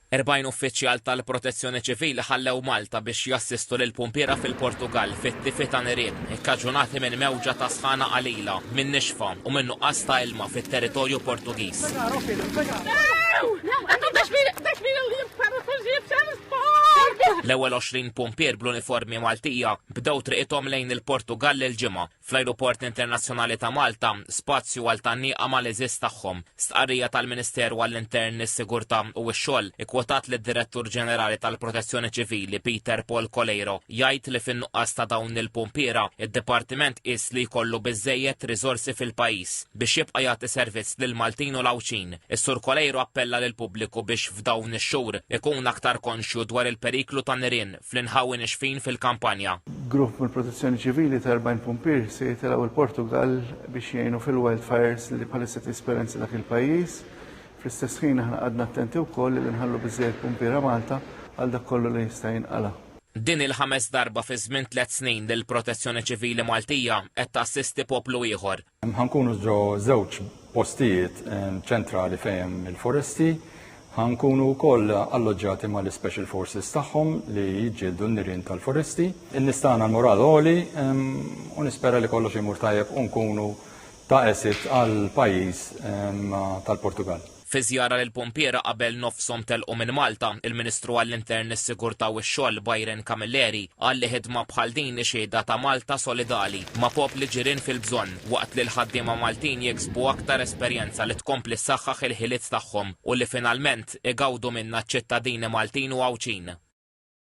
40 uffiċjal tal-Protezzjoni Ċivili ħallew Malta biex jassistu lil pumpiera fil-Portugal fit-tifi ta' nirien ikkaġunati minn mewġa ta' sħana qalila minn nixfa u minn nuqqas ta' ilma fit-territorju Portugiż. L-ewwel 20 pumpier bl-uniformi Maltija bdew triqithom lejn il-Portugal il-ġimgħa fl-Ajruport Internazzjonali ta' Malta, spazju għal tannieqa mal-eżiż tagħhom. Stqarrija tal-Ministeru għall-Intern, is-Sigurtà u x-xogħol ikkwotat lid-Direttur Ġenerali tal-Protezzjoni Ċivili Peter Paul Colleiro jgħid li fin-nuqqas ta' dawn il-pumpiera id-Dipartiment qis li jkollu biżżejjed riżorsi fil-pajjiż biex jibqa' jagħti servizz lil Maltin u l-Awċin. Is-Sur Colleiro appella lill-pubbliku biex f'dawn ix-xhur ikun aktar konxju dwar il-periklu ta' nirien fl-inħawi nixfin fil-kampanja. Grupp mill-Protezzjoni Ċivili ta' 40 pumpier se jitilgħu il-Portugal biex jgħinu fil-wildfires li bħalissa tesperjenza dak il-pajjiż. Fl-istess ħin aħna qadna attenti wkoll li nħallu biżżejjed pumpiera Malta għal dak kollu li jista' jinqala'. Din il-5 darba fi żmien 3 snin lill Protezzjoni Ċivili Maltija qed tassisti poplu ieħor. Ħankunu ġo żewġ postijiet ċentrali fejn il-foresti, ħankunu wkoll alloġġjati mal-Special Forces tagħhom li jiġġieldu n-nirien tal-foresti. Nistana l-moral għoli u nispera li kollox imur tajjeb u nkunu ta' esit għal pajjiż tal-Portugal. Fi żjara lil pumpiera qabel nofshom telqu minn Malta, il-Ministru għall-Intern, is-Sigurtà u x-xogħol Byron Camilleri qal li ħidma bħal din xhieda ta' Malta solidali ma' popli ġirien fil-bżonn waqt li l-ħaddiema Maltin jiksbu aktar esperjenza li tkompli ssaħħaħ il-ħiliet tagħhom u li finalment igawdu minnha ċ-ċittadini Maltin u Awċin.